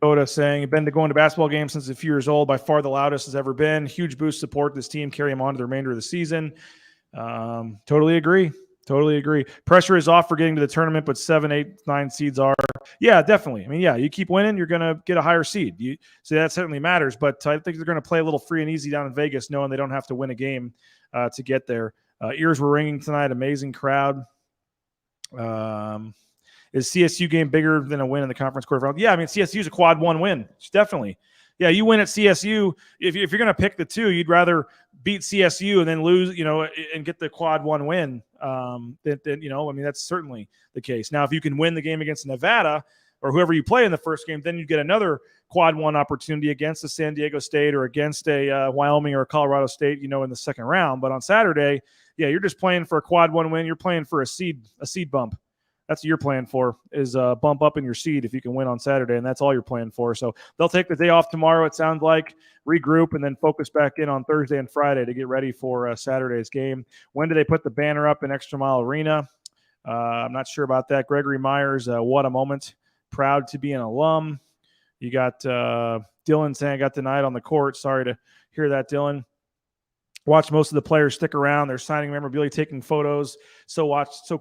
Dakota saying, "Been going to basketball games since a few years old. By far the loudest has ever been. Huge boost support this team. Carry them on to the remainder of the season." Totally agree. Totally agree. Pressure is off for getting to the tournament, but 7, 8, 9 seeds are. Yeah, definitely. I mean, yeah, you keep winning, you're going to get a higher seed. So that certainly matters, but I think they're going to play a little free and easy down in Vegas, knowing they don't have to win a game to get there. Ears were ringing tonight. Amazing crowd. Is CSU game bigger than a win in the conference quarterfinal? Yeah, I mean, CSU is a quad 1 win. Definitely. Yeah, you win at CSU. If you're going to pick the two, you'd rather beat CSU and then lose, and get the quad 1 win. That's certainly the case. Now, if you can win the game against Nevada or whoever you play in the first game, then you get another quad 1 opportunity against a San Diego State or against a Wyoming or a Colorado State, in the second round. But on Saturday, yeah, you're just playing for a quad 1 win. You're playing for a seed bump. That's what you're playing for, is bump up in your seed if you can win on Saturday, and that's all you're playing for. So they'll take the day off tomorrow, it sounds like, regroup, and then focus back in on Thursday and Friday to get ready for Saturday's game. When do they put the banner up in ExtraMile Arena? I'm not sure about that. Gregory Myers, what a moment. Proud to be an alum. You got Dylan saying, I got the night on the court. Sorry to hear that, Dylan. Watch most of the players stick around. They're signing memorabilia, taking photos. So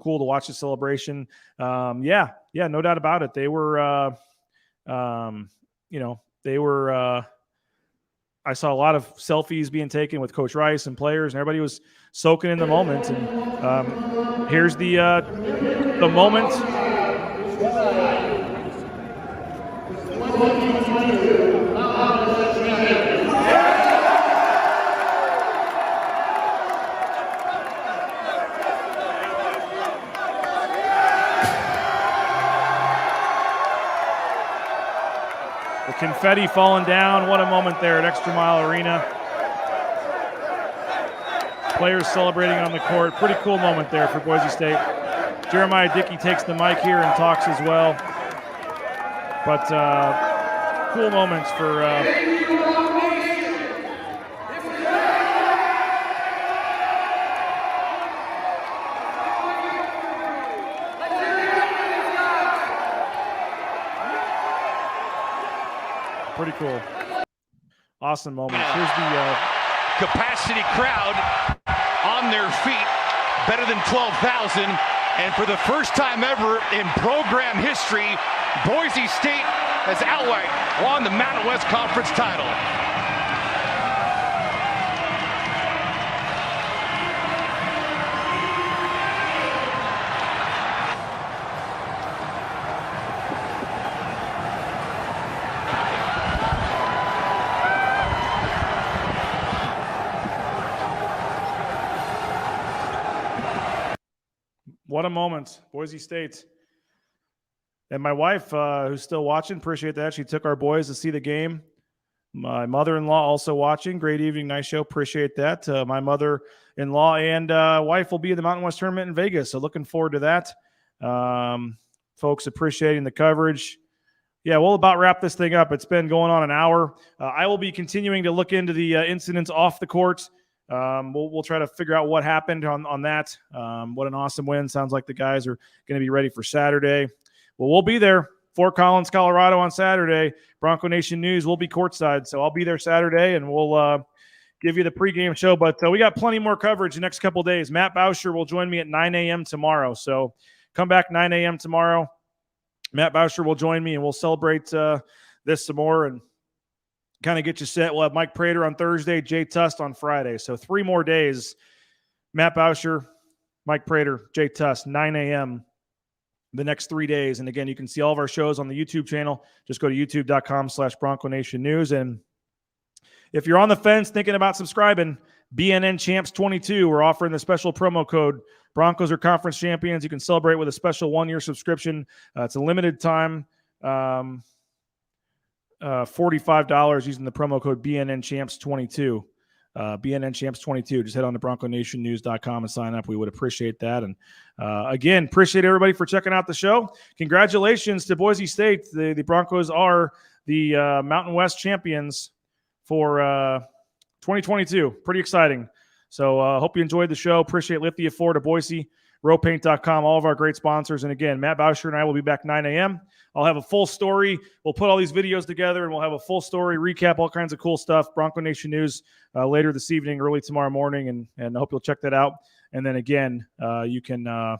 cool to watch the celebration. Yeah, no doubt about it. They were, I saw a lot of selfies being taken with Coach Rice and players, and everybody was soaking in the moment. And here's the moment. Confetti falling down. What a moment there at ExtraMile Arena. Players celebrating on the court. Pretty cool moment there for Boise State. Jeremiah Dickey takes the mic here and talks as well. But cool moments for pretty cool. Awesome moment. Here's the capacity crowd on their feet, better than 12,000. And for the first time ever in program history, Boise State has outright won the Mountain West Conference title. What a moment. Boise State. And my wife, who's still watching, appreciate that. She took our boys to see the game. My mother-in-law also watching. Great evening, nice show. Appreciate that. My mother-in-law and wife will be in the Mountain West Tournament in Vegas, so looking forward to that. Folks appreciating the coverage. Yeah, we'll about wrap this thing up. It's been going on an hour. I will be continuing to look into the incidents off the court. We'll try to figure out what happened on that. What an awesome win. Sounds like the guys are going to be ready for Saturday. Well, we'll be there. Fort Collins, Colorado on Saturday. Bronco Nation News will be courtside, so I'll be there Saturday, and we'll give you the pregame show. But we got plenty more coverage the next couple of days. Matt Bauscher will join me at 9 a.m. tomorrow, so come back 9 a.m. tomorrow. Matt Bauscher will join me, and we'll celebrate this some more and kind of get you set. We'll have Mike Prater on Thursday, Jay Tust on Friday. So 3 more days. Matt Bauscher, Mike Prater, Jay Tust, 9 a.m. the next 3 days. And again, you can see all of our shows on the YouTube channel. Just go to youtube.com/Bronco Nation News. And if you're on the fence thinking about subscribing, BNN Champs 22, we're offering the special promo code. Broncos are conference champions. You can celebrate with a special 1-year subscription. It's a limited time. $45 using the promo code BNN Champs 22. BNN Champs 22. Just head on to BroncoNationNews.com and sign up. We would appreciate that. And again, appreciate everybody for checking out the show. Congratulations to Boise State. The Broncos are the Mountain West champions for 2022. Pretty exciting. So hope you enjoyed the show. Appreciate Lithia 4 to Boise rowpaint.com, all of our great sponsors. And again, Matt Bauscher and I will be back 9 a.m. I'll have a full story. We'll put all these videos together, and we'll have a full story, recap all kinds of cool stuff, Bronco Nation news later this evening, early tomorrow morning, and I hope you'll check that out. And then again, you can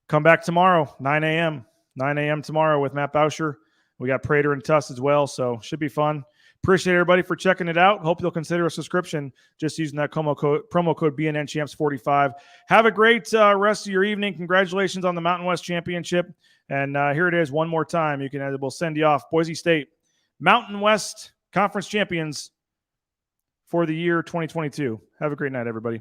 come back tomorrow, 9 a.m. tomorrow with Matt Bauscher. We got Prater and Tuss as well, so should be fun. Appreciate everybody for checking it out. Hope you'll consider a subscription just using that promo code BNNChamps45. Have a great rest of your evening. Congratulations on the Mountain West Championship. And here it is one more time. We'll send you off. Boise State, Mountain West Conference champions for the year 2022. Have a great night, everybody.